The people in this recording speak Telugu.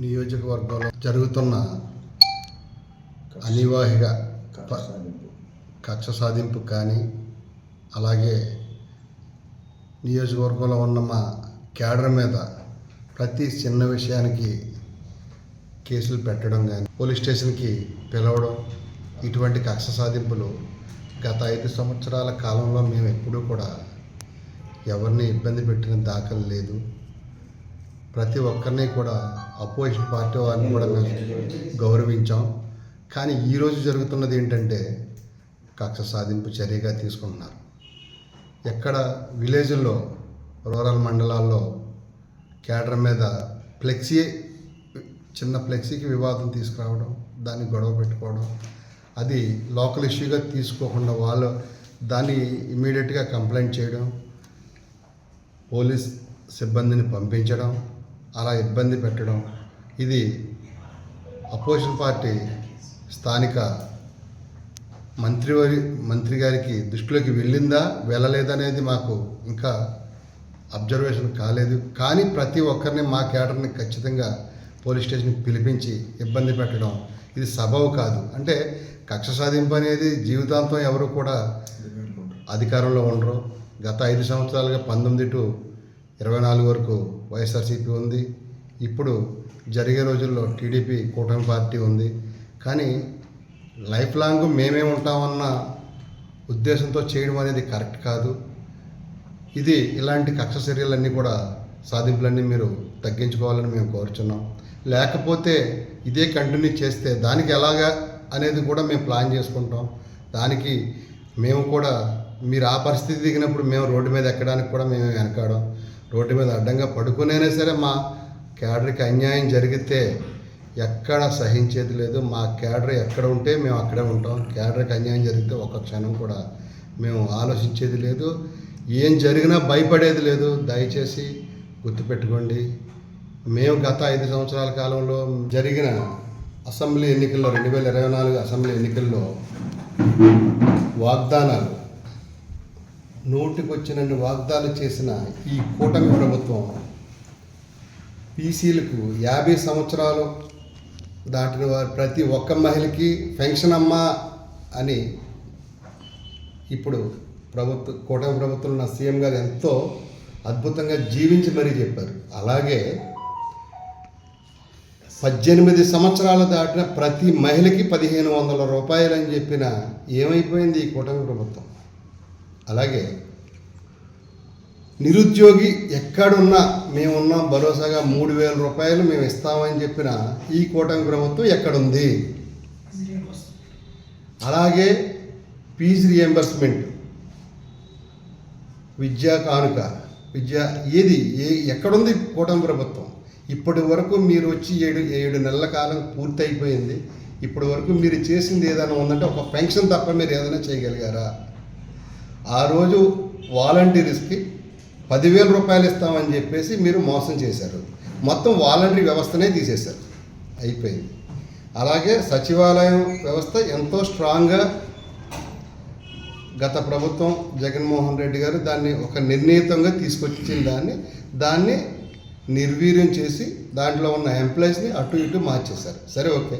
నియోజకవర్గంలో జరుగుతున్న అనివాహిక కక్ష సాధింపు కానీ అలాగే నియోజకవర్గంలో ఉన్న మా క్యాడర్ మీద ప్రతి చిన్న విషయానికి కేసులు పెట్టడం కానీ పోలీస్ స్టేషన్కి పిలవడం ఇటువంటి కక్ష సాధింపులు గత 5 సంవత్సరాల కాలంలో మేము ఎప్పుడూ కూడా ఎవరిని ఇబ్బంది పెట్టిన దాఖలు లేదు. ప్రతి ఒక్కరిని కూడా అపోజిషన్ పార్టీ వారిని కూడా మేము గౌరవించాం. కానీ ఈరోజు జరుగుతున్నది ఏంటంటే కక్ష సాధింపు చర్యగా తీసుకుంటున్నారు. ఎక్కడ విలేజ్ల్లో రూరల్ మండలాల్లో క్యాడర్ మీద చిన్న ఫ్లెక్సీకి వివాదం తీసుకురావడం, దాన్ని గొడవ పెట్టుకోవడం, అది లోకల్ ఇష్యూగా తీసుకోకుండా వాళ్ళు దాన్ని ఇమీడియట్గా కంప్లైంట్ చేయడం, పోలీస్ సిబ్బందిని పంపించడం, అలా ఇబ్బంది పెట్టడం, ఇది అపోజిషన్ పార్టీ స్థానిక మంత్రి గారికి దృష్టిలోకి వెళ్ళిందా వెళ్ళలేదనేది మాకు ఇంకా అబ్జర్వేషన్ కాలేదు. కానీ ప్రతి ఒక్కరిని మా క్యాడర్ని ఖచ్చితంగా పోలీస్ స్టేషన్కి పిలిపించి ఇబ్బంది పెట్టడం ఇది సబబు కాదు. అంటే కక్ష సాధింపు అనేది జీవితాంతం ఎవరు కూడా అధికారంలో ఉండరు. గత 5 సంవత్సరాలుగా 19 to 24 వరకు వైఎస్ఆర్సీపీ ఉంది. ఇప్పుడు జరిగే రోజుల్లో టీడీపీ కూటమి పార్టీ ఉంది. కానీ లైఫ్ లాంగ్ మేమే ఉంటామన్న ఉద్దేశంతో చేయడం అనేది కరెక్ట్ కాదు. ఇది ఇలాంటి కక్ష చర్యలన్నీ కూడా సాధింపులన్నీ మీరు తగ్గించుకోవాలని మేము కోరుచున్నాం. లేకపోతే ఇదే కంటిన్యూ చేస్తే దానికి ఎలాగా అనేది కూడా మేము ప్లాన్ చేసుకుంటాం. దానికి మేము కూడా మీరు ఆ పరిస్థితి దిగినప్పుడు మేము రోడ్డు మీద ఎక్కడానికి కూడా మేము వెనకాడం. రోడ్డు మీద అడ్డంగా పడుకునైనా సరే మా క్యాడర్కి అన్యాయం జరిగితే ఎక్కడ సహించేది లేదు. మా క్యాడర్ ఎక్కడ ఉంటే మేము అక్కడే ఉంటాం. క్యాడర్కి అన్యాయం జరిగితే ఒక్క క్షణం కూడా మేము ఆలోచించేది లేదు. ఏం జరిగినా భయపడేది లేదు. దయచేసి గుర్తుపెట్టుకోండి. మేము గత 5 సంవత్సరాల కాలంలో జరిగిన అసెంబ్లీ ఎన్నికల్లో 2024 అసెంబ్లీ ఎన్నికల్లో వాగ్దానాలు నోటికొచ్చినన్ని వాగ్దానాలు చేసిన ఈ కూటమి ప్రభుత్వం పీసీలకు 50 సంవత్సరాలు దాటిన వారు ప్రతి ఒక్క మహిళకి పెన్షన్ అమ్మా అని ఇప్పుడు కూటమి ప్రభుత్వం నా సీఎం గారు ఎంతో అద్భుతంగా జీవించి మరీ చెప్పారు. అలాగే 18 సంవత్సరాలు దాటిన ప్రతి మహిళకి 1500 రూపాయలు అని చెప్పిన ఏమైపోయింది ఈ కూటమి ప్రభుత్వం. అలాగే నిరుద్యోగి ఎక్కడున్నా మేమున్నాం భరోసాగా 3000 రూపాయలు మేము ఇస్తామని చెప్పిన ఈ కూటమి ప్రభుత్వం ఎక్కడుంది? అలాగే ఫీజు రియంబర్స్మెంట్, విద్యా కానుక, ఎక్కడుంది కూటమి ప్రభుత్వం? ఇప్పటి వరకు మీరు వచ్చి 7 నెలల కాలం పూర్తయిపోయింది. ఇప్పటి వరకు మీరు చేసింది ఏదైనా ఉందంటే ఒక పెన్షన్ తప్ప మీరు ఏదైనా చేయగలిగారా? ఆ రోజు వాలంటీర్స్కి 10,000 రూపాయలు ఇస్తామని చెప్పేసి మీరు మోసం చేశారు. మొత్తం వాలంటరీ వ్యవస్థనే తీసేశారు, అయిపోయింది. అలాగే సచివాలయం వ్యవస్థ ఎంతో స్ట్రాంగ్గా గత ప్రభుత్వం జగన్మోహన్ రెడ్డి గారు దాన్ని ఒక నిర్ణీతంగా తీసుకొచ్చిన దాన్ని నిర్వీర్యం చేసి దాంట్లో ఉన్న ఎంప్లాయీస్ని అటు ఇటు మార్చేశారు. సరే, ఓకే.